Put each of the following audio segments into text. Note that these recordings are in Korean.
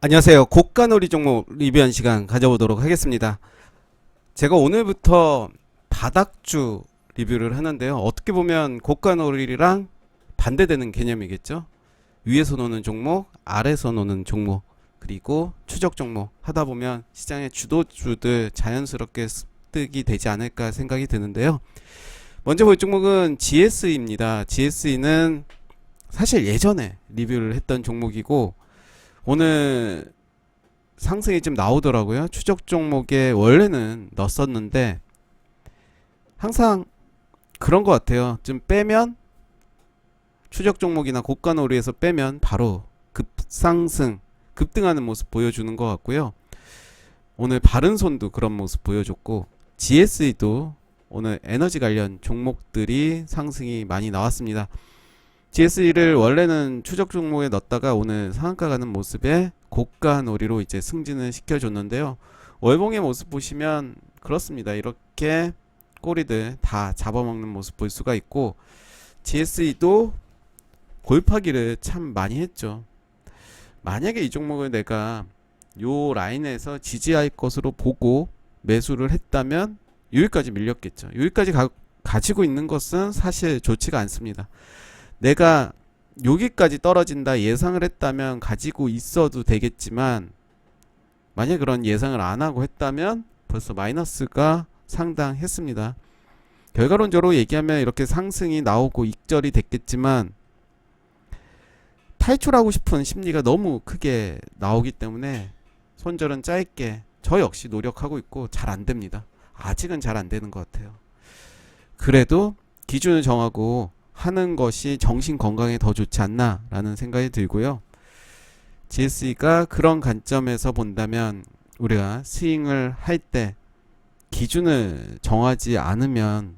안녕하세요. 고가놀이 종목 리뷰한 시간 가져보도록 하겠습니다. 제가 오늘부터 바닥주 리뷰를 하는데요. 어떻게 보면 고가놀이랑 반대되는 개념이겠죠. 위에서 노는 종목, 아래서 노는 종목, 그리고 추적 종목 하다 보면 시장의 주도주들 자연스럽게 습득이 되지 않을까 생각이 드는데요. 먼저 볼 종목은 GSE입니다. GSE는 사실 예전에 리뷰를 했던 종목이고 오늘 상승이 좀 나오더라고요. 추적 종목에 원래는 넣었었는데 항상 그런 것 같아요. 좀 빼면 추적 종목이나 고가놀이에서 빼면 바로 급상승, 급등하는 모습 보여주는 것 같고요. 오늘 바른손도 그런 모습 보여줬고 GSE도 오늘 에너지 관련 종목들이 상승이 많이 나왔습니다. GSE를 원래는 추적 종목에 넣었다가 오늘 상한가 가는 모습에 고가 놀이로 이제 승진을 시켜줬는데요. 월봉의 모습 보시면 그렇습니다. 이렇게 꼬리들 다 잡아먹는 모습 볼 수가 있고 GSE도 골파기를 참 많이 했죠. 만약에 이 종목을 내가 요 라인에서 지지할 것으로 보고 매수를 했다면 여기까지 밀렸겠죠. 여기까지 가지고 있는 것은 사실 좋지가 않습니다. 내가 여기까지 떨어진다 예상을 했다면 가지고 있어도 되겠지만 만약 그런 예상을 안 하고 했다면 벌써 마이너스가 상당했습니다. 결과론적으로 얘기하면 이렇게 상승이 나오고 익절이 됐겠지만 탈출하고 싶은 심리가 너무 크게 나오기 때문에 손절은 짧게 저 역시 노력하고 있고 잘 안됩니다. 아직은 잘 안되는 것 같아요. 그래도 기준을 정하고 하는 것이 정신 건강에 더 좋지 않나 라는 생각이 들고요. GSE가 그런 관점에서 본다면 우리가 스윙을 할 때 기준을 정하지 않으면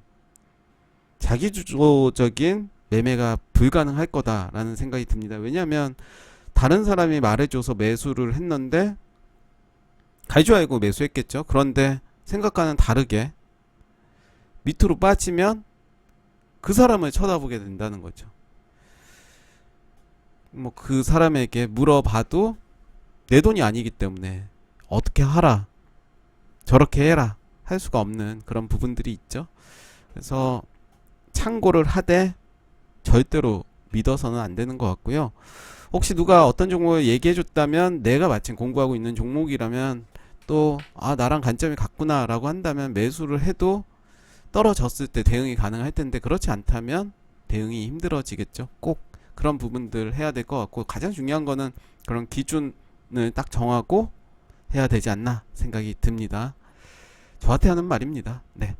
자기주도적인 매매가 불가능할 거다라는 생각이 듭니다. 왜냐하면 다른 사람이 말해줘서 매수를 했는데 갈 줄 알고 매수했겠죠. 그런데 생각과는 다르게 밑으로 빠지면 그 사람을 쳐다보게 된다는 거죠. 뭐 그 사람에게 물어봐도 내 돈이 아니기 때문에 어떻게 하라, 저렇게 해라 할 수가 없는 그런 부분들이 있죠. 그래서 참고를 하되 절대로 믿어서는 안 되는 것 같고요. 혹시 누가 어떤 종목을 얘기해 줬다면 내가 마침 공부하고 있는 종목이라면 또 나랑 관점이 같구나 라고 한다면 매수를 해도 떨어졌을 때 대응이 가능할 텐데 그렇지 않다면 대응이 힘들어지겠죠. 꼭 그런 부분들 해야 될 것 같고 가장 중요한 거는 그런 기준을 딱 정하고 해야 되지 않나 생각이 듭니다. 저한테 하는 말입니다. 네.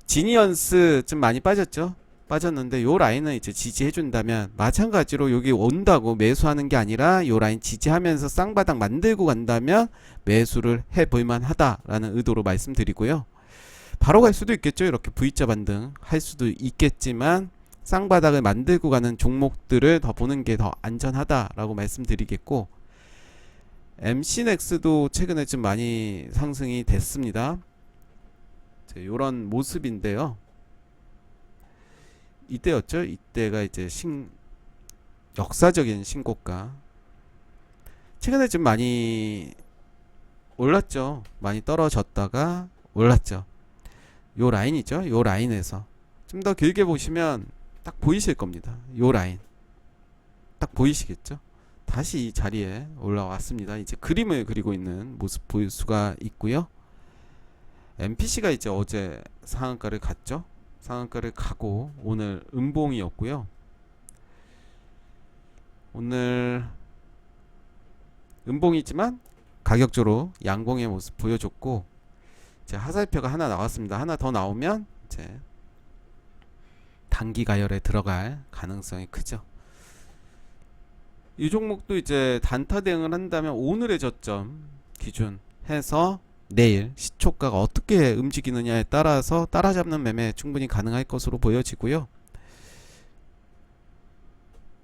지니언스 좀 많이 빠졌죠. 빠졌는데 요 라인은 이제 지지해 준다면 마찬가지로 여기 온다고 매수하는 게 아니라 요 라인 지지하면서 쌍바닥 만들고 간다면 매수를 해 볼만 하다라는 의도로 말씀드리고요. 바로 갈 수도 있겠죠. 이렇게 V자 반등 할 수도 있겠지만 쌍바닥을 만들고 가는 종목들을 더 보는 게 더 안전하다라고 말씀드리겠고 MC넥스도 최근에 좀 많이 상승이 됐습니다. 이런 모습인데요. 이때였죠. 이때가 이제 역사적인 신고가. 최근에 좀 많이 올랐죠. 많이 떨어졌다가 올랐죠. 요 라인이죠. 요 라인에서 좀 더 길게 보시면 딱 보이실 겁니다. 요 라인 딱 보이시겠죠. 다시 이 자리에 올라왔습니다. 이제 그림을 그리고 있는 모습 보일 수가 있고요. MPC가 이제 어제 상한가를 갔죠. 상한가를 가고 오늘 음봉이었고요. 오늘 음봉이지만 가격적으로 양봉의 모습 보여줬고 이제 하살표가 하나 나왔습니다. 하나 더 나오면 이제 단기 가열에 들어갈 가능성이 크죠. 이 종목도 이제 단타 대응을 한다면 오늘의 저점 기준 해서 내일 시초가가 어떻게 움직이느냐에 따라서 따라잡는 매매 충분히 가능할 것으로 보여지고요.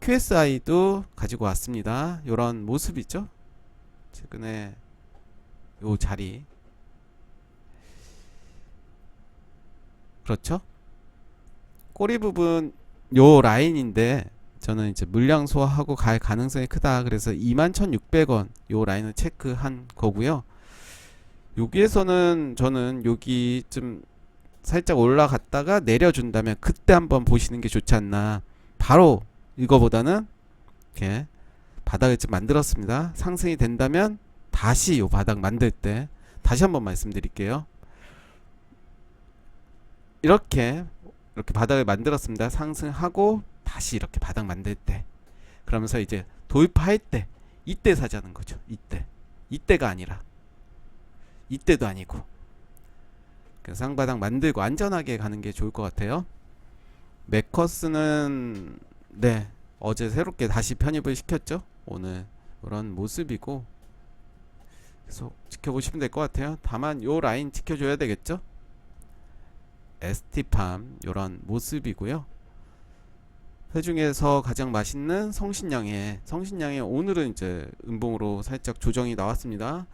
QSI도 가지고 왔습니다. 이런 모습이죠. 최근에 요 자리 그렇죠. 꼬리 부분 요 라인인데 저는 이제 물량 소화하고 갈 가능성이 크다. 그래서 21,600원 요 라인을 체크한 거고요. 여기에서는 저는 여기 좀 살짝 올라갔다가 내려준다면 그때 한번 보시는 게 좋지 않나. 바로 이거보다는 이렇게 바닥을 좀 만들었습니다. 상승이 된다면 다시 요 바닥 만들 때 다시 한번 말씀드릴게요. 이렇게 바닥을 만들었습니다. 상승하고 다시 이렇게 바닥 만들 때, 그러면서 이제 돌파할 때 이때 사자는 거죠. 이때가 아니라 이때도 아니고, 그래서 상바닥 만들고 안전하게 가는 게 좋을 것 같아요. 메커스는 네, 어제 새롭게 다시 편입을 시켰죠. 오늘 이런 모습이고 계속 지켜보시면 될 것 같아요. 다만 요 라인 지켜줘야 되겠죠. ST팜 요런 모습이고요. 그 중에서 가장 맛있는 성신양의 오늘은 이제 음봉으로 살짝 조정이 나왔습니다.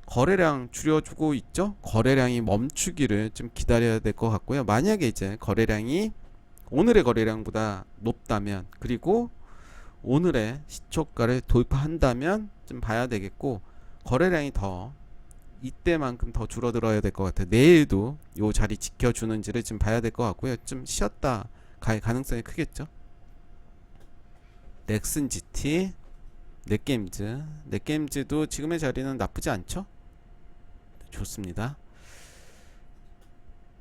거래량 줄여주고 있죠. 거래량이 멈추기를 좀 기다려야 될 것 같고요. 만약에 이제 거래량이 오늘의 거래량보다 높다면, 그리고 오늘의 시초가를 돌파한다면 좀 봐야 되겠고, 거래량이 더 이때만큼 더 줄어들어야 될 것 같아요. 내일도 요 자리 지켜주는지를 좀 봐야 될 것 같고요. 좀 쉬었다 갈 가능성이 크겠죠. 넥슨 GT, 넷게임즈도 지금의 자리는 나쁘지 않죠. 좋습니다.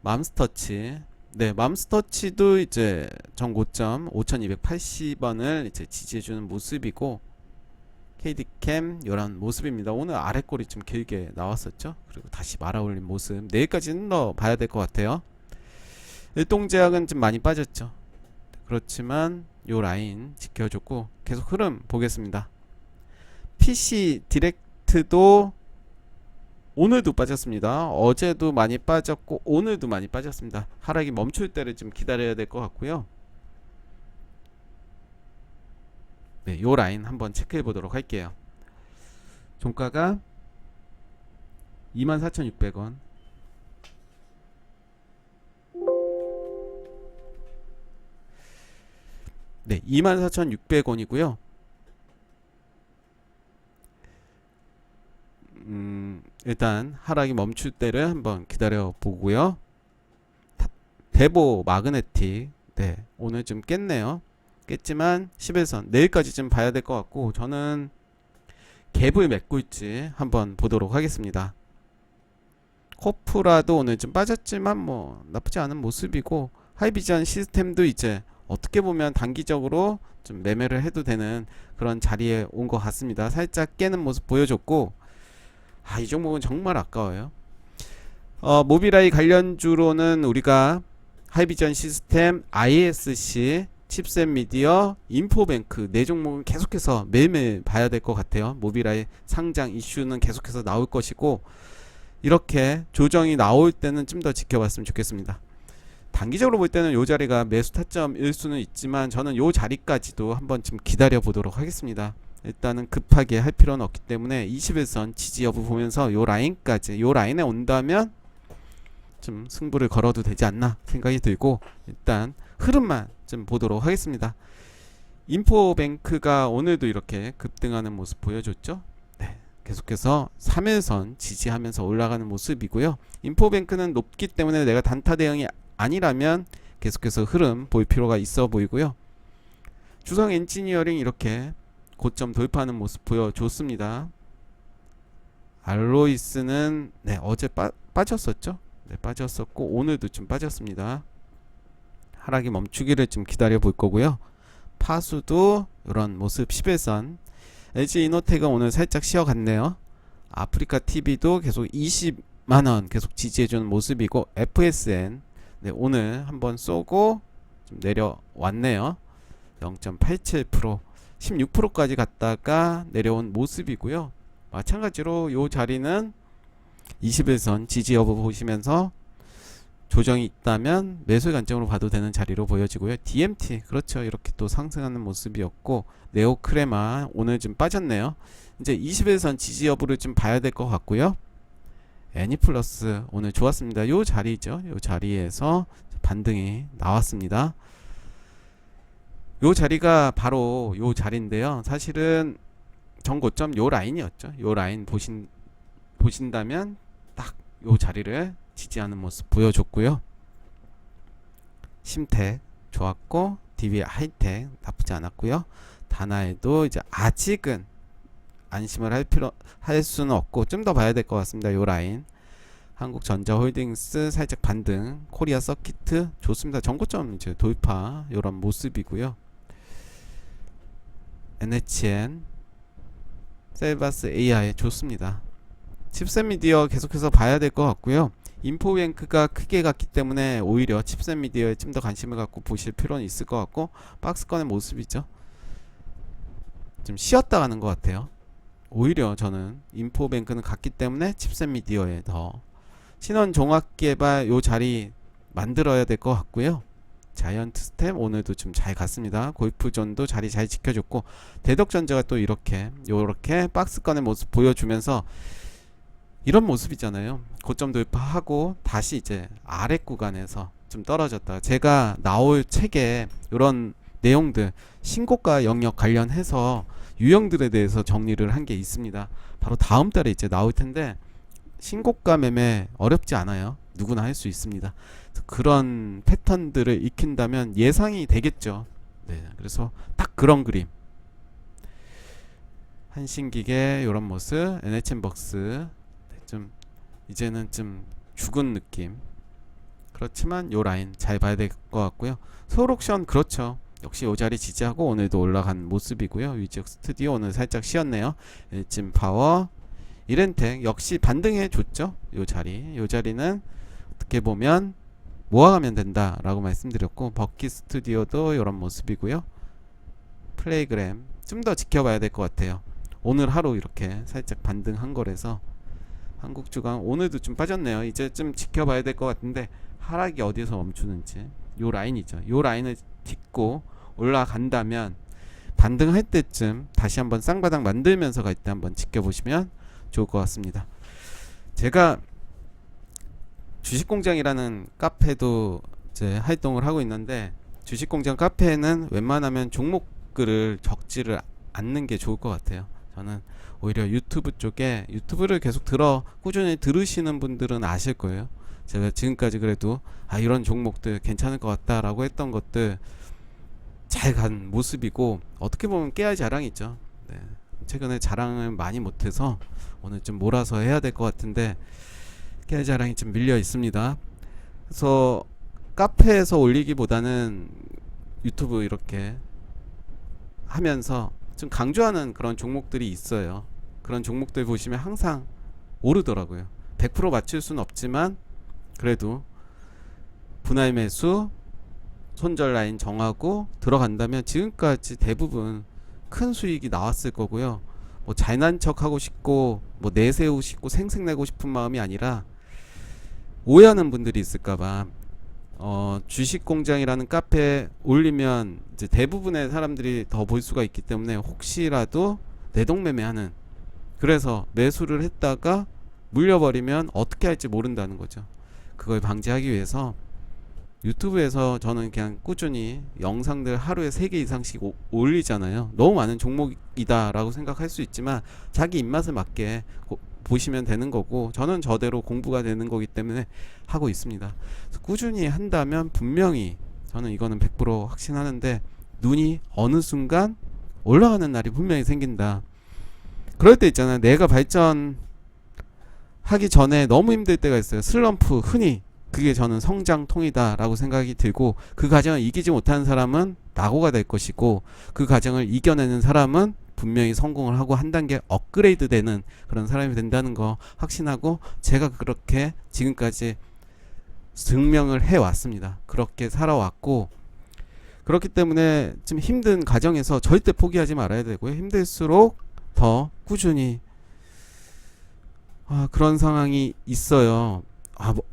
맘스터치, 네, 맘스터치도 이제 전고점 5280원을 이제 지지해주는 모습이고, KD캠 이런 모습입니다. 오늘 아랫골이 좀 길게 나왔었죠. 그리고 다시 말아올린 모습. 내일까지는 더 봐야 될 것 같아요. 일동제약은 좀 많이 빠졌죠. 그렇지만 요 라인 지켜줬고 계속 흐름 보겠습니다. PC 디렉트도 오늘도 빠졌습니다. 어제도 많이 빠졌고 오늘도 많이 빠졌습니다. 하락이 멈출 때를 좀 기다려야 될 것 같고요. 네, 요 라인 한번 체크해 보도록 할게요. 종가가 24,600원. 네, 24,600원이고요. 일단 하락이 멈출 때를 한번 기다려 보고요. 대보 마그네틱, 네, 오늘 좀 깼네요. 깼지만 11선 내일까지 좀 봐야 될 것 같고, 저는 갭을 맺고 있지 한번 보도록 하겠습니다. 코프라도 오늘 좀 빠졌지만 뭐 나쁘지 않은 모습이고, 하이비전 시스템도 이제 어떻게 보면 단기적으로 좀 매매를 해도 되는 그런 자리에 온 것 같습니다. 살짝 깨는 모습 보여줬고, 이 종목은 정말 아까워요. 모비라이 관련주로는 우리가 하이비전 시스템, ISC, 칩셋 미디어, 인포뱅크 네 종목은 계속해서 매일매일 봐야 될 것 같아요. 모비라이 상장 이슈는 계속해서 나올 것이고, 이렇게 조정이 나올 때는 좀 더 지켜봤으면 좋겠습니다. 단기적으로 볼 때는 요 자리가 매수 타점일 수는 있지만, 저는 요 자리까지도 한번 좀 기다려 보도록 하겠습니다. 일단은 급하게 할 필요는 없기 때문에 21선 지지 여부 보면서 요 라인까지, 요 라인에 온다면 좀 승부를 걸어도 되지 않나 생각이 들고, 일단 흐름만 좀 보도록 하겠습니다. 인포뱅크가 오늘도 이렇게 급등하는 모습 보여줬죠. 네, 계속해서 3일선 지지하면서 올라가는 모습이고요. 인포뱅크는 높기 때문에 내가 단타 대응이 아니라면 계속해서 흐름 볼 필요가 있어 보이고요. 주성 엔지니어링 이렇게 고점 돌파하는 모습 보여줬습니다. 알로이스는 네, 어제 빠졌었죠. 네, 빠졌었고 오늘도 좀 빠졌습니다. 하락이 멈추기를 좀 기다려 볼 거고요. 파수도 이런 모습 11선. LG 이노텍은 오늘 살짝 쉬어갔네요. 아프리카 TV도 계속 20만원 계속 지지해주는 모습이고, FSN 네, 오늘 한번 쏘고 좀 내려왔네요. 0.87%, 16%까지 갔다가 내려온 모습이고요. 마찬가지로 요 자리는 21선 지지 여부 보시면서 조정이 있다면 매수 관점으로 봐도 되는 자리로 보여지고요. DMT 그렇죠. 이렇게 또 상승하는 모습이었고, 네오크레마 오늘 좀 빠졌네요. 이제 21선 지지 여부를 좀 봐야 될 것 같고요. 애니플러스 오늘 좋았습니다. 요 자리죠. 요 자리에서 반등이 나왔습니다. 요 자리가 바로 요 자리인데요. 사실은 전고점 요 라인이었죠. 요 라인 보신다면 딱 요 자리를 지지하는 모습 보여줬고요. 심택 좋았고 DB 하이텍 나쁘지 않았고요. 다나에도 이제 아직은 안심을 할 수는 없고 좀 더 봐야 될 것 같습니다. 요 라인. 한국전자홀딩스 살짝 반등, 코리아 서키트 좋습니다. 전고점 이제 돌파 이런 모습이고요. NHN, 셀바스 AI 좋습니다. 칩셋 미디어 계속해서 봐야 될 것 같고요. 인포뱅크가 크게 갔기 때문에 오히려 칩셋 미디어에 좀 더 관심을 갖고 보실 필요는 있을 것 같고, 박스권의 모습이죠. 좀 쉬었다 가는 것 같아요. 오히려 저는 인포뱅크는 갔기 때문에 칩셋 미디어에 더 신원 종합개발 요 자리 만들어야 될 것 같고요. 자이언트 스텝 오늘도 좀 잘 갔습니다. 골프존도 자리 잘 지켜줬고, 대덕전자가 또 이렇게 요렇게 박스권의 모습 보여주면서 이런 모습이잖아요. 고점 돌파하고 다시 이제 아래 구간에서 좀 떨어졌다. 제가 나올 책에 이런 내용들 신고가 영역 관련해서 유형들에 대해서 정리를 한 게 있습니다. 바로 다음 달에 이제 나올 텐데, 신고가 매매 어렵지 않아요. 누구나 할 수 있습니다. 그런 패턴들을 익힌다면 예상이 되겠죠. 네, 그래서 딱 그런 그림. 한신기계 이런 모습, NHN벅스 좀 이제는 좀 죽은 느낌. 그렇지만 요 라인 잘 봐야 될 것 같고요. 서울옥션 그렇죠. 역시 요 자리 지지하고 오늘도 올라간 모습이고요. 위지역 스튜디오 오늘 살짝 쉬었네요. 일진 파워, 이렌텍 역시 반등해 줬죠. 요 자리는 어떻게 보면 모아가면 된다라고 말씀드렸고, 버키 스튜디오도 이런 모습이고요. 플레이그램 좀 더 지켜봐야 될 것 같아요. 오늘 하루 이렇게 살짝 반등한 거라서 한국주간 오늘도 좀 빠졌네요. 이제 좀 지켜봐야 될 것 같은데 하락이 어디서 멈추는지 요 라인이죠. 요 라인을 딛고 올라간다면 반등할 때쯤 다시 한번 쌍바닥 만들면서 갈 때 한번 지켜보시면 좋을 것 같습니다. 제가 주식공장이라는 카페도 이제 활동을 하고 있는데, 주식공장 카페에는 웬만하면 종목들을 적지를 않는 게 좋을 것 같아요. 저는 오히려 유튜브 쪽에, 유튜브를 계속 꾸준히 들으시는 분들은 아실 거예요. 제가 지금까지 그래도 이런 종목들 괜찮을 것 같다라고 했던 것들 잘 간 모습이고, 어떻게 보면 깨알 자랑이죠. 네. 최근에 자랑을 많이 못해서 오늘 좀 몰아서 해야 될 것 같은데 깨알 자랑이 좀 밀려 있습니다. 그래서 카페에서 올리기보다는 유튜브 이렇게 하면서 좀 강조하는 그런 종목들이 있어요. 그런 종목들 보시면 항상 오르더라고요. 100% 맞출 수는 없지만 그래도 분할 매수, 손절 라인 정하고 들어간다면 지금까지 대부분 큰 수익이 나왔을 거고요. 뭐 잘난 척 하고 싶고 뭐 내세우고 싶고 생색내고 싶은 마음이 아니라, 오해하는 분들이 있을까봐 주식공장이라는 카페에 올리면 이제 대부분의 사람들이 더 볼 수가 있기 때문에 혹시라도 내동매매하는, 그래서 매수를 했다가 물려버리면 어떻게 할지 모른다는 거죠. 그걸 방지하기 위해서 유튜브에서 저는 그냥 꾸준히 영상들 하루에 3개 이상씩 올리잖아요. 너무 많은 종목이다 라고 생각할 수 있지만 자기 입맛에 맞게 보시면 되는 거고, 저는 저대로 공부가 되는 거기 때문에 하고 있습니다. 꾸준히 한다면 분명히 저는 이거는 100% 확신하는데, 눈이 어느 순간 올라가는 날이 분명히 생긴다. 그럴 때 있잖아요. 내가 발전하기 전에 너무 힘들 때가 있어요. 슬럼프, 흔히 그게 저는 성장통이다 라고 생각이 들고, 그 과정을 이기지 못하는 사람은 낙오가 될 것이고, 그 과정을 이겨내는 사람은 분명히 성공을 하고 한 단계 업그레이드 되는 그런 사람이 된다는 거 확신하고, 제가 그렇게 지금까지 증명을 해왔습니다. 그렇게 살아왔고, 그렇기 때문에 좀 힘든 과정에서 절대 포기하지 말아야 되고요. 힘들수록 더 꾸준히 그런 상황이 있어요.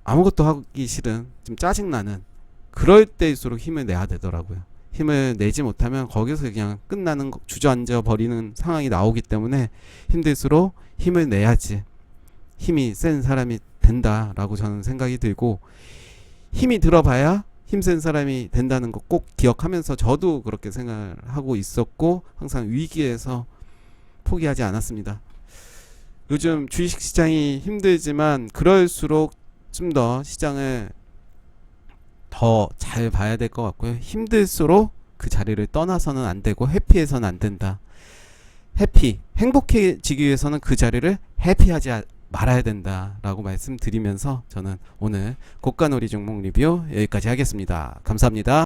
아무것도 하기 싫은, 좀 짜증나는, 그럴 때일수록 힘을 내야 되더라고요. 힘을 내지 못하면 거기서 그냥 끝나는, 주저앉아 버리는 상황이 나오기 때문에 힘들수록 힘을 내야지 힘이 센 사람이 된다라고 저는 생각이 들고, 힘이 들어봐야 힘센 사람이 된다는 거 꼭 기억하면서 저도 그렇게 생각하고 있었고 항상 위기에서 포기하지 않았습니다. 요즘 주식 시장이 힘들지만 그럴수록 좀 더 시장을 더 잘 봐야 될 것 같고요. 힘들수록 그 자리를 떠나서는 안 되고 회피해서는 안 된다. 행복해지기 위해서는 그 자리를 해피하지 말아야 된다라고 말씀드리면서 저는 오늘 고가놀이 종목 리뷰 여기까지 하겠습니다. 감사합니다.